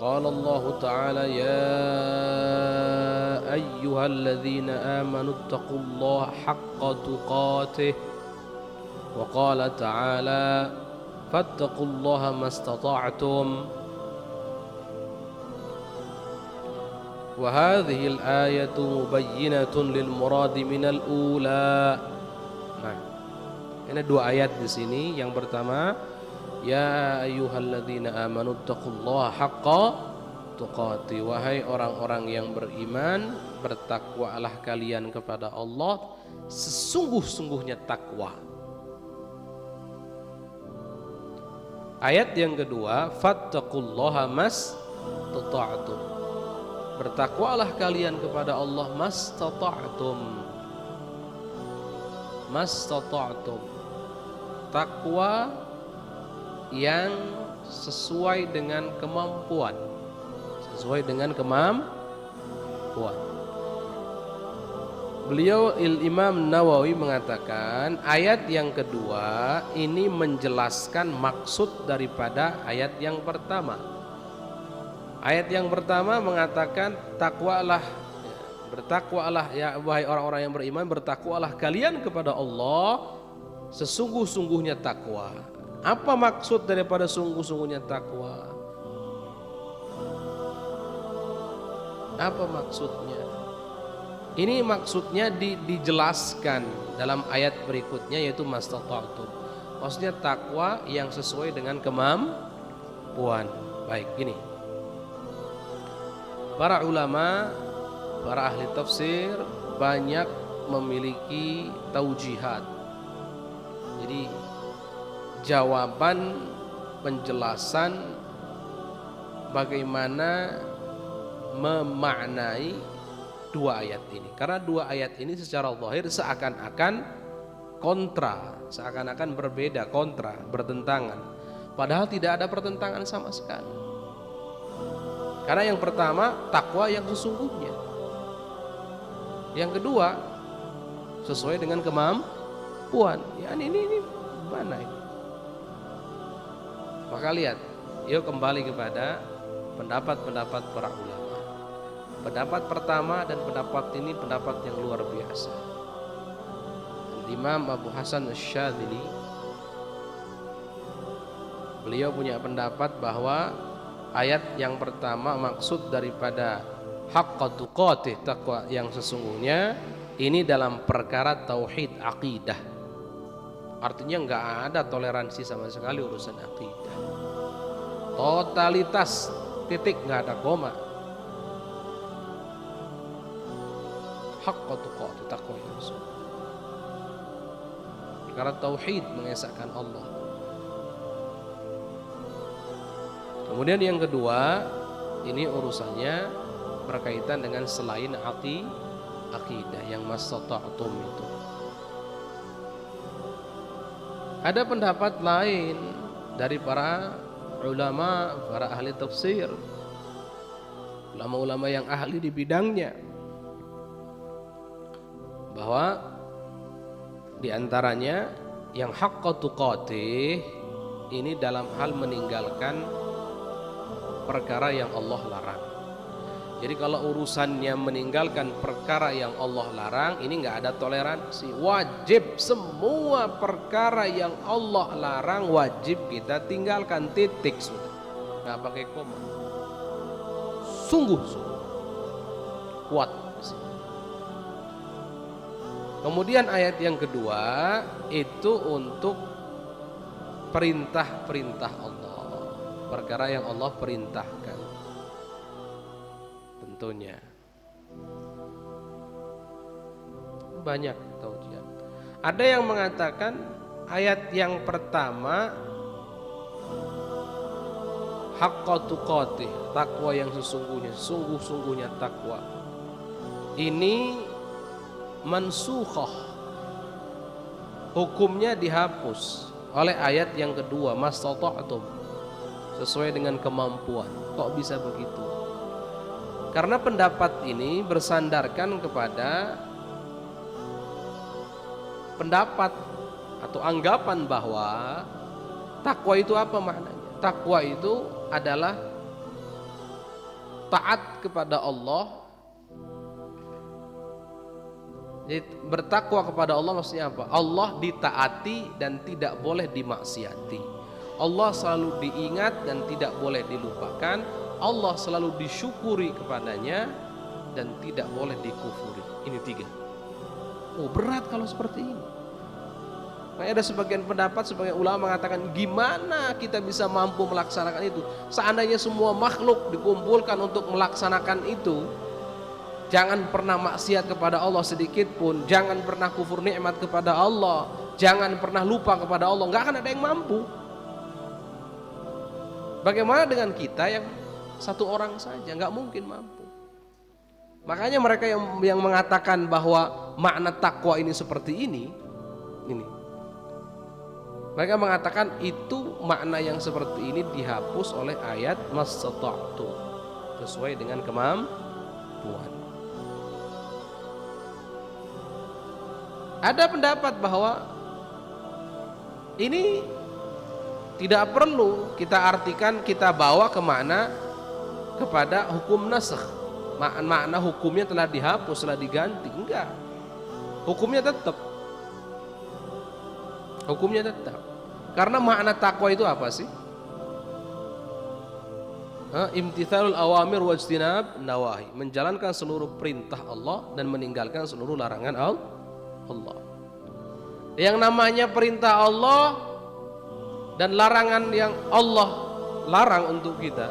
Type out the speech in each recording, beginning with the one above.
Qala Allah Ta'ala ya ayyuhalladzina amanu taqullaha haqqa tuqatih wa qala ta'ala fattaqullaha mastata'tum wa hadhihi al-ayatu mubayyinatun lil muradi minal ula. Nah, ini dua ayat di sini. Yang pertama, ya ayyuhalladzina amanu taqullaha haqqa tuqati, wahai orang-orang yang beriman, bertakwalah kalian kepada Allah sesungguh-sungguhnya takwa. Ayat yang kedua, fattaqullaha mastata'tum, bertakwalah kalian kepada Allah mastata'tum. Mastata'tum, takwa yang sesuai dengan kemampuan, sesuai dengan kemampuan. Beliau Imam Nawawi mengatakan ayat yang kedua ini menjelaskan maksud daripada ayat yang pertama. Ayat yang pertama mengatakan takwalah, bertakwalah ya wahai orang-orang yang beriman, bertakwalah kalian kepada Allah sesungguh-sungguhnya takwa. Apa maksud daripada sungguh-sungguhnya takwa? Apa maksudnya? Ini maksudnya dijelaskan dalam ayat berikutnya, yaitu mastata'tum. Maksudnya takwa yang sesuai dengan kemampuan. Baik, gini. Para ulama, para ahli tafsir banyak memiliki taujihat. Jadi jawaban penjelasan bagaimana memaknai dua ayat ini, karena dua ayat ini secara zahir seakan-akan kontra, seakan-akan berbeda, kontra, bertentangan, padahal tidak ada pertentangan sama sekali. Karena yang pertama takwa yang sesungguhnya, yang kedua sesuai dengan kemampuan. Ya ini mana ini? Maka lihat, yuk kembali kepada pendapat-pendapat para ulama. Pendapat pertama dan pendapat ini pendapat yang luar biasa. Imam Abu Hasan Asy-Syadzili, beliau punya pendapat bahwa ayat yang pertama maksud daripada haqqa tuqatih, takwa yang sesungguhnya, ini dalam perkara tauhid akidah. Artinya enggak ada toleransi sama sekali urusan akidah. Totalitas, titik, enggak ada koma. Haqqa tuqatih, takwa yang sesungguhnya. Perkara tauhid, mengesahkan Allah. Kemudian yang kedua, ini urusannya berkaitan dengan selain akidah yang mastata'tum itu. Ada pendapat lain dari para ulama, para ahli tafsir, ulama-ulama yang ahli di bidangnya, bahwa diantaranya yang haqqa tuqatih ini dalam hal meninggalkan perkara yang Allah larang. Jadi kalau urusannya meninggalkan perkara yang Allah larang, ini nggak ada toleransi. Wajib semua perkara yang Allah larang wajib kita tinggalkan, titik, sudah, nggak pakai koma. Sungguh kuat di sini. Kemudian ayat yang kedua itu untuk perintah-perintah Allah, perkara yang Allah perintahkan. Tentunya banyak taujihan. Ada yang mengatakan ayat yang pertama haqqa tuqatih, takwa yang sesungguhnya, sungguh-sungguhnya takwa, ini mansukhah, hukumnya dihapus oleh ayat yang kedua mastata'tum, sesuai dengan kemampuan. Kok bisa begitu? Karena pendapat ini bersandarkan kepada pendapat atau anggapan bahwa takwa itu apa maknanya? Takwa itu adalah taat kepada Allah. Jadi bertakwa kepada Allah maksudnya apa? Allah ditaati dan tidak boleh dimaksiati. Allah selalu diingat dan tidak boleh dilupakan. Allah selalu disyukuri kepadanya dan tidak boleh dikufuri. Ini 3. Oh, berat kalau seperti ini. Makanya ada sebagian pendapat, sebagian ulama mengatakan, gimana kita bisa mampu melaksanakan itu? Seandainya semua makhluk dikumpulkan untuk melaksanakan itu, jangan pernah maksiat kepada Allah sedikit pun, jangan pernah kufur nikmat kepada Allah, jangan pernah lupa kepada Allah, nggak akan ada yang mampu. Bagaimana dengan kita yang satu orang saja, nggak mungkin mampu. Makanya mereka yang mengatakan bahwa makna takwa ini seperti ini, mereka mengatakan itu makna yang seperti ini dihapus oleh ayat mastata'tu, sesuai dengan kemampuan. Ada pendapat bahwa ini tidak perlu kita artikan, kita bawa ke makna kepada hukum nasakh. Makna hukumnya telah dihapus, telah diganti. Enggak. Hukumnya tetap. Hukumnya tetap. Karena makna takwa itu apa sih? Imtithalul awamir wajtinab nawahi, menjalankan seluruh perintah Allah dan meninggalkan seluruh larangan Allah. Yang namanya perintah Allah dan larangan yang Allah larang untuk kita,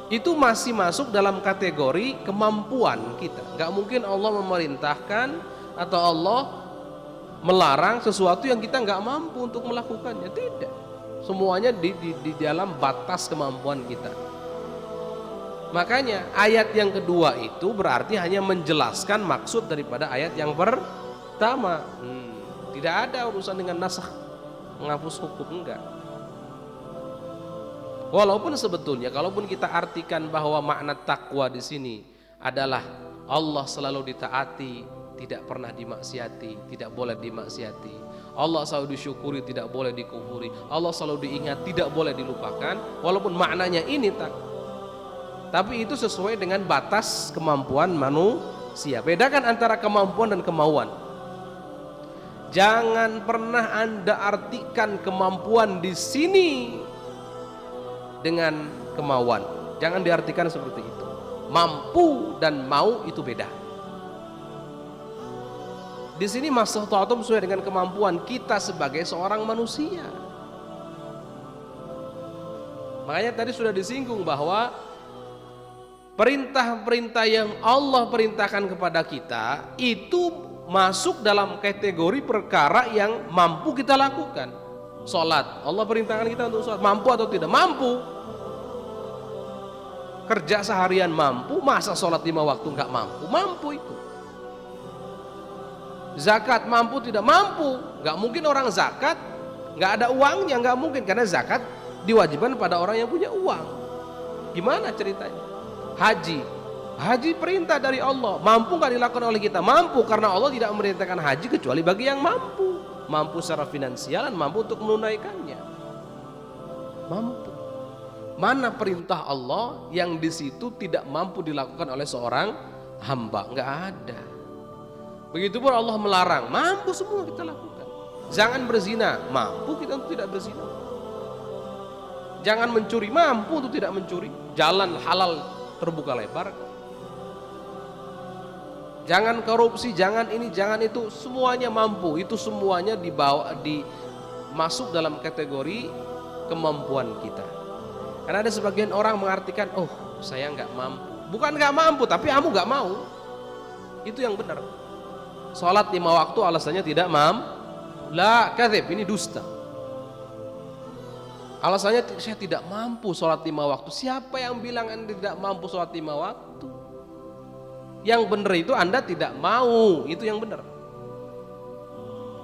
itu masih masuk dalam kategori kemampuan kita. Gak mungkin Allah memerintahkan atau Allah melarang sesuatu yang kita gak mampu untuk melakukannya. Tidak. Semuanya di dalam batas kemampuan kita. Makanya ayat yang kedua itu berarti hanya menjelaskan maksud daripada ayat yang pertama. Tidak ada urusan dengan nasakh, menghapus hukum, enggak. Walaupun sebetulnya kalaupun kita artikan bahwa makna takwa di sini adalah Allah selalu ditaati, tidak pernah dimaksiati, tidak boleh dimaksiati. Allah selalu disyukuri, tidak boleh dikufuri. Allah selalu diingat, tidak boleh dilupakan. Walaupun maknanya ini tapi itu sesuai dengan batas kemampuan manusia. Bedakan antara kemampuan dan kemauan. Jangan pernah Anda artikan kemampuan di sini dengan kemauan. Jangan diartikan seperti itu. Mampu dan mau itu beda. Di sini mastata'tum sesuai dengan kemampuan kita sebagai seorang manusia. Makanya tadi sudah disinggung bahwa perintah-perintah yang Allah perintahkan kepada kita itu masuk dalam kategori perkara yang mampu kita lakukan. Sholat, Allah perintahkan kita untuk sholat, mampu atau tidak? Mampu. Kerja seharian mampu, masa sholat 5 waktu nggak mampu? Mampu itu. Zakat mampu tidak? Mampu. Nggak mungkin orang zakat nggak ada uangnya, nggak mungkin, karena zakat diwajibkan pada orang yang punya uang. Gimana ceritanya? Haji perintah dari Allah, mampu nggak dilakukan oleh kita? Mampu, karena Allah tidak memerintahkan haji kecuali bagi yang mampu secara finansial dan mampu untuk menunaikannya. Mampu. Mana perintah Allah yang di situ tidak mampu dilakukan oleh seorang hamba? Nggak ada. Begitu pun Allah melarang, mampu semua kita lakukan. Jangan berzina, mampu kita untuk tidak berzina. Jangan mencuri, mampu untuk tidak mencuri. Jalan halal terbuka lebar. Jangan korupsi, jangan ini, jangan itu, semuanya mampu. Itu semuanya masuk dalam kategori kemampuan kita. Karena ada sebagian orang mengartikan, oh saya nggak mampu. Bukan nggak mampu, tapi kamu nggak mau. Itu yang benar. Sholat 5 waktu alasannya tidak mampu. La kadzib, ini dusta. Alasannya saya tidak mampu sholat 5 waktu. Siapa yang bilang Anda tidak mampu sholat 5 waktu? Yang benar itu Anda tidak mau, itu yang benar.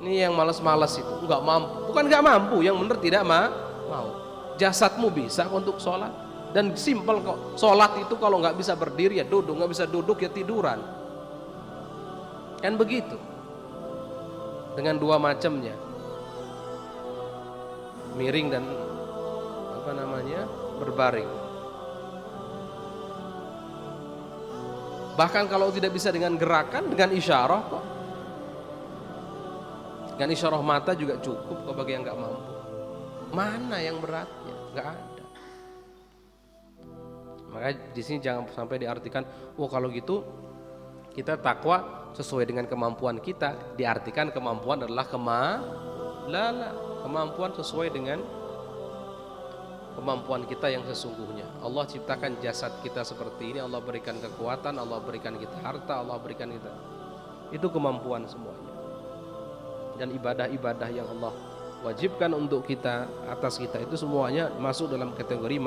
Ini yang malas-malas itu, nggak mampu. Bukan nggak mampu, yang benar tidak mau. Jasadmu bisa untuk sholat, dan simpel kok. Sholat itu kalau nggak bisa berdiri ya duduk, nggak bisa duduk ya tiduran. Kan begitu. Dengan 2 macamnya, miring dan berbaring. Bahkan kalau tidak bisa dengan gerakan, dengan isyarah kok. Dengan isyarah mata juga cukup kok bagi yang nggak mampu. Mana yang beratnya? Nggak ada. Makanya di sini jangan sampai diartikan, oh kalau gitu kita takwa sesuai dengan kemampuan kita. Diartikan kemampuan adalah kemampuan sesuai dengan kemampuan kita yang sesungguhnya. Allah ciptakan jasad kita seperti ini, Allah berikan kekuatan, Allah berikan kita harta, Allah berikan kita. Itu kemampuan semuanya. Dan ibadah-ibadah yang Allah wajibkan untuk kita, atas kita, itu semuanya masuk dalam kategori